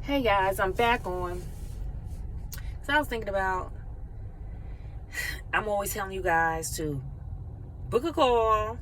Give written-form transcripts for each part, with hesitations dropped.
Hey guys, I'm back on. So I was thinking about, I'm always telling you guys to book a call.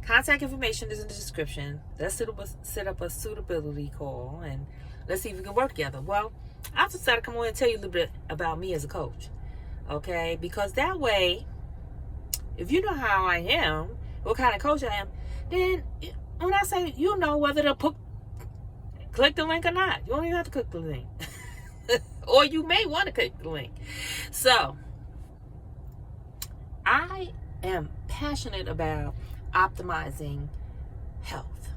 Contact information is in the description. Let's set up a suitability call and let's see if we can work together. Well, I decided to come on and tell you a little bit about me as a coach. Okay? Because that way, if you know how I am, what kind of coach I am, then when I say, you know whether to click the link or not. You don't even have to click the link. Or you may want to click the link. So, I am passionate about optimizing health.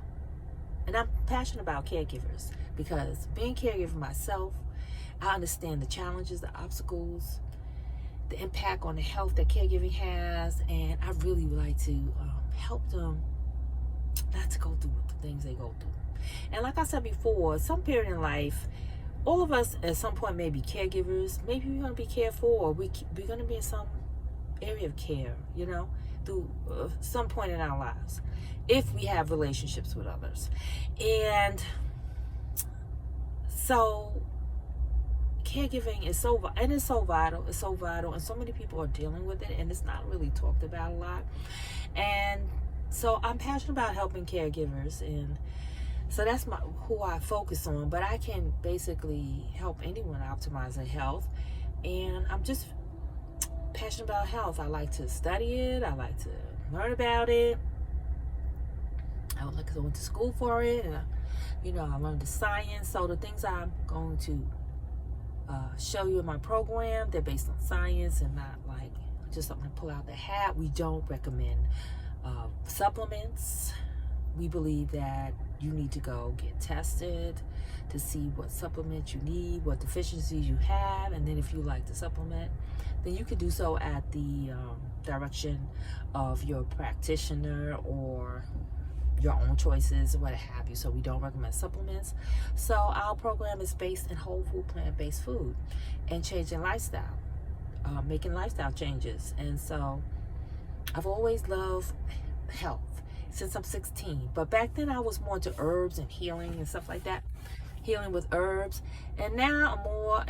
And I'm passionate about caregivers because being a caregiver myself, I understand the challenges, the obstacles, the impact on the health that caregiving has, and I really would like to help them not to go through the things they go through. And like I said before, some period in life, all of us at some point may be caregivers. Maybe we're going to be cared for. We're going to be in some area of care, through some point in our lives, if we have relationships with others. And so caregiving is so vital. It's so vital, and so many people are dealing with it, and it's not really talked about a lot. And so I'm passionate about helping caregivers, and so that's who I focus on. But I can basically help anyone optimize their health, and I'm just passionate about health. I like to study it. I like to learn about it. I went to school for it, and I learned the science. So the things I'm going to show you in my program, they're based on science and not like just something to pull out the hat. We don't recommend supplements. We believe that you need to go get tested to see what supplements you need, what deficiencies you have, and then if you like to supplement, then you can do so at the direction of your practitioner or your own choices, what have you. So we don't recommend supplements. So our program is based in whole food, plant-based food, and changing lifestyle, making lifestyle changes. And so I've always loved health since I'm 16. But back then I was more into herbs and healing and stuff like that. Healing with herbs. And now I'm more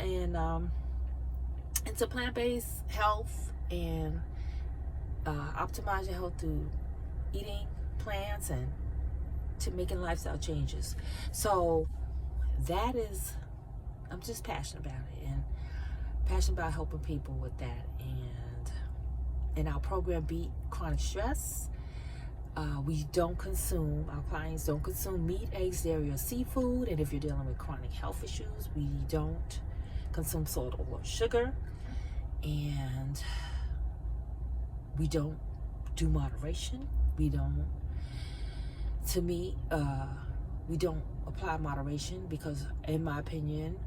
into plant-based health and optimizing health through eating plants and to making lifestyle changes. So I'm just passionate about it, and passionate about helping people with that. And in our program, Beat Chronic Stress, our clients don't consume meat, eggs, dairy, or seafood. And if you're dealing with chronic health issues, we don't consume salt or sugar. And we don't do moderation. We don't apply moderation because, in my opinion,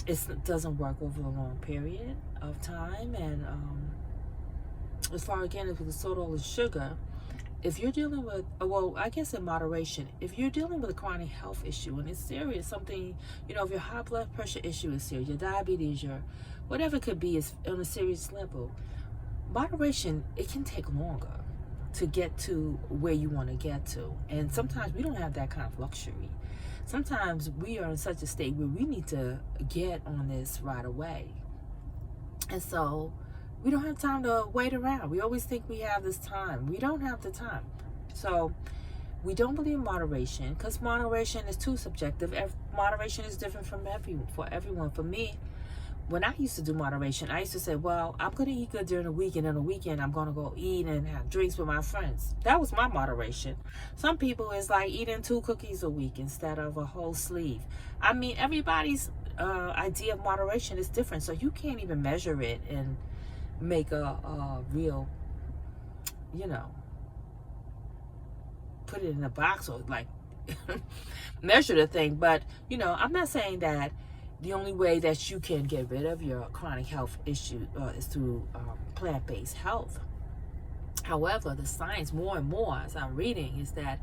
it doesn't work over a long period of time. And as far again as with the salt or the sugar, if you're dealing with, in moderation, if you're dealing with a chronic health issue and it's serious, something, if your high blood pressure issue is serious, your diabetes, your whatever it could be is on a serious level, moderation, it can take longer to get to where you want to get to. And sometimes we don't have that kind of luxury. Sometimes we are in such a state where we need to get on this right away. And so we don't have time to wait around. We always think we have this time. We don't have the time. So we don't believe in moderation because moderation is too subjective. Moderation is different for everyone. For me, when I used to do moderation, I used to say, well, I'm going to eat good during the week, and on the weekend, I'm going to go eat and have drinks with my friends. That was my moderation. Some people is like eating 2 cookies a week instead of a whole sleeve. I mean, everybody's idea of moderation is different, so you can't even measure it and make a real, put it in a box or like measure the thing. But, I'm not saying that the only way that you can get rid of your chronic health issue is through plant-based health. However, the science more and more, as I'm reading, is that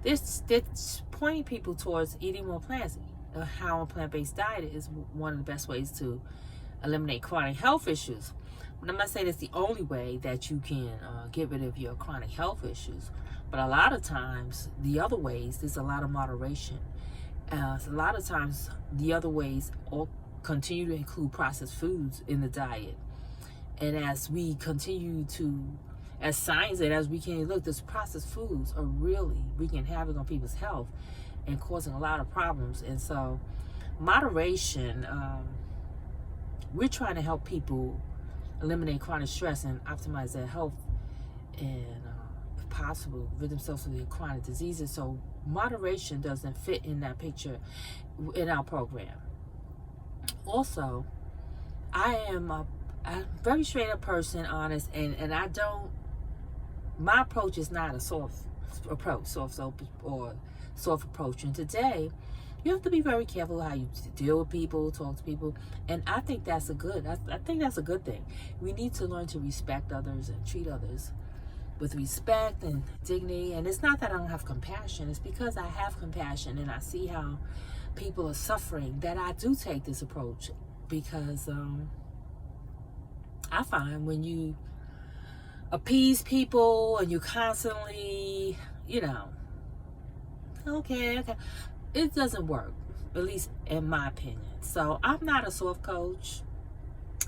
it's pointing people towards eating more plants. How a plant-based diet is one of the best ways to eliminate chronic health issues. But I'm not saying it's the only way that you can get rid of your chronic health issues. But a lot of times, the other ways, there's a lot of moderation. A lot of times, the other ways all continue to include processed foods in the diet. And as we continue to, as science and as we can look, these processed foods are really wreaking havoc on people's health and causing a lot of problems. And so, moderation, we're trying to help people eliminate chronic stress and optimize their health, and if possible, rid themselves of their chronic diseases. So moderation doesn't fit in that picture in our program. Also, I am a very straight up person, honest, and I don't, my approach is not a soft approach. And today, you have to be very careful how you deal with people, talk to people, and I think that's a good. I think that's a good thing. We need to learn to respect others and treat others with respect and dignity. And it's not that I don't have compassion; it's because I have compassion and I see how people are suffering that I do take this approach. Because I find when you appease people and you constantly, okay, it doesn't work, at least in my opinion. So I'm not a soft coach.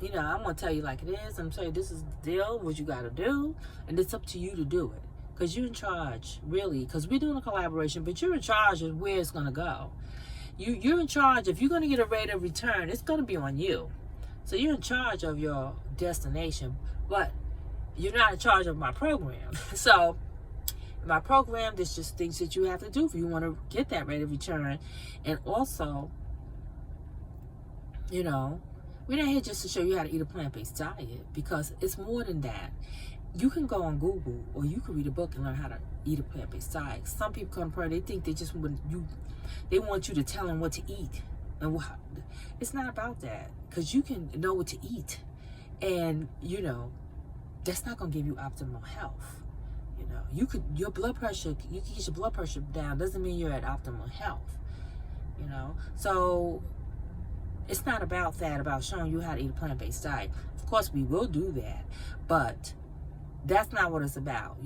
I'm going to tell you like it is. I'm telling you, this is the deal, what you got to do, and it's up to you to do it. Because you're in charge, really, because we're doing a collaboration, but you're in charge of where it's going to go. You're in charge. If you're going to get a rate of return, it's going to be on you. So you're in charge of your destination, but you're not in charge of my program. So my program, there's just things that you have to do if you want to get that rate of return. And also, we're not here just to show you how to eat a plant-based diet, because it's more than that. You can go on Google or you can read a book and learn how to eat a plant-based diet. Some people come to they think they want you to tell them what to eat. And it's not about that, because you can know what to eat. And, that's not going to give you optimal health. You can get your blood pressure down. Doesn't mean you're at optimal health. So it's not about that, about showing you how to eat a plant-based diet. Of course, we will do that, but that's not what it's about.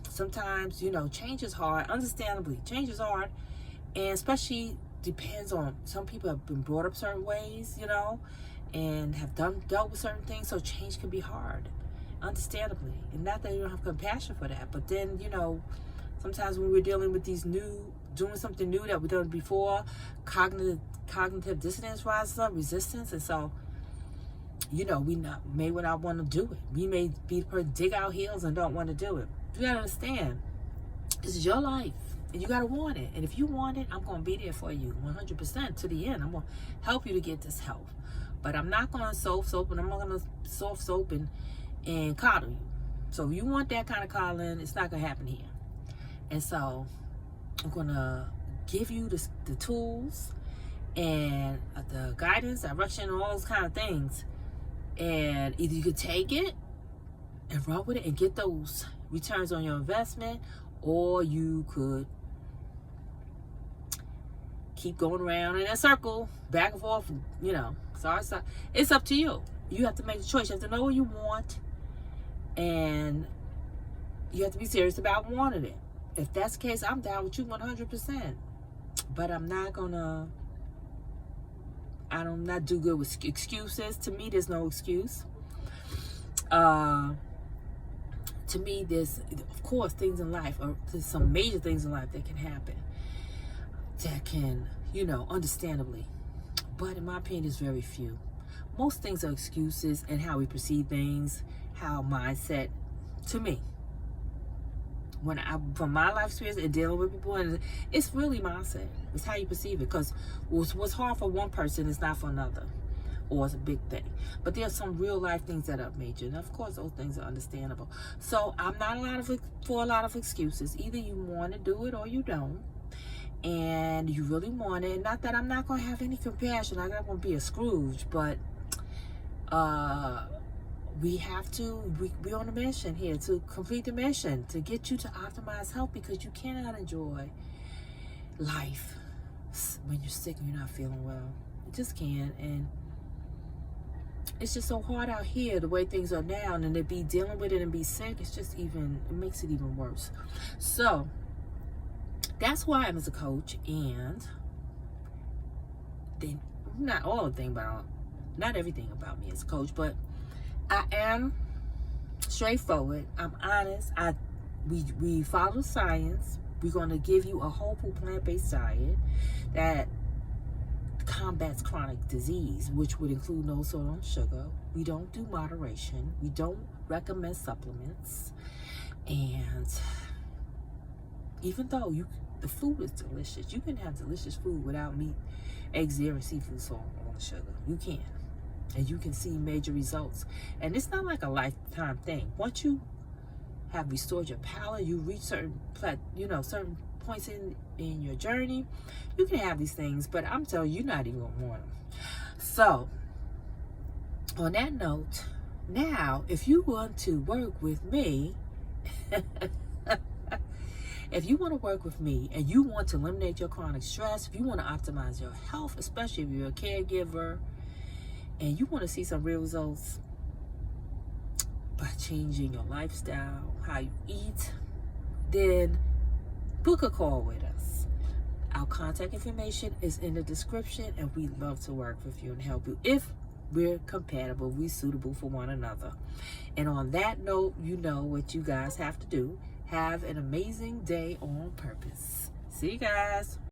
Sometimes, change is hard. Understandably, change is hard, and especially depends on, some people have been brought up certain ways, and have dealt with certain things, so change can be hard, understandably. And not that you don't have compassion for that, but then, sometimes when we're dealing with doing something new that we've done before, cognitive dissonance rises up, resistance, and so, we may not want to do it. We may be the person dig our heels and don't want to do it. You gotta understand, this is your life, and you gotta want it. And if you want it, I'm gonna be there for you 100% to the end. I'm gonna help you to get this health. But I'm not gonna soft soap and coddle you. So if you want that kind of coddling, it's not gonna happen here. And so I'm gonna give you the tools and the guidance, direction, all those kind of things. And either you could take it and run with it and get those returns on your investment, or you could keep going around in a circle, back and forth, sorry. It's up to you. You have to make the choice. You have to know what you want, and you have to be serious about wanting it. If that's the case, I'm down with you 100%. But I'm not do good with excuses. To me, there's no excuse. To me, there's, of course, things in life, or there's some major things in life that can happen, that can, understandably. But in my opinion, there's very few. Most things are excuses and how we perceive things, how mindset, to me. From my life experience and dealing with people, and it's really mindset. It's how you perceive it. Because what's hard for one person is not for another, or it's a big thing. But there are some real life things that are major, and of course those things are understandable. So I'm not for a lot of excuses. Either you want to do it or you don't, and you really want it. Not that I'm not going to have any compassion. I'm not going to be a Scrooge, but we're on a mission here to complete the mission, to get you to optimize health, because you cannot enjoy life when you're sick and you're not feeling well. You just can't. And it's just so hard out here, the way things are now, and to be dealing with it and be sick, it makes it even worse. So that's who I am as a coach, and not all the thing about, not everything about me as a coach, but I am straightforward. I'm honest. We follow science. We're going to give you a whole food plant-based diet that combats chronic disease, which would include no salt on sugar. We don't do moderation. We don't recommend supplements. And even though the food is delicious, you can have delicious food without meat, eggs, dairy, seafood, salt on sugar. You can. And you can see major results. And it's not like a lifetime thing. Once you have restored your palate, you reach certain points in your journey, you can have these things, but I'm telling you, you're not even gonna want them. So on that note, now if you want to work with me if you want to work with me and you want to eliminate your chronic stress, if you want to optimize your health, especially if you're a caregiver and you want to see some real results by changing your lifestyle, how you eat, then book a call with us. Our contact information is in the description, and we love to work with you and help you if we're compatible, we're suitable for one another. And on that note, you know what you guys have to do. Have an amazing day on purpose. See you guys.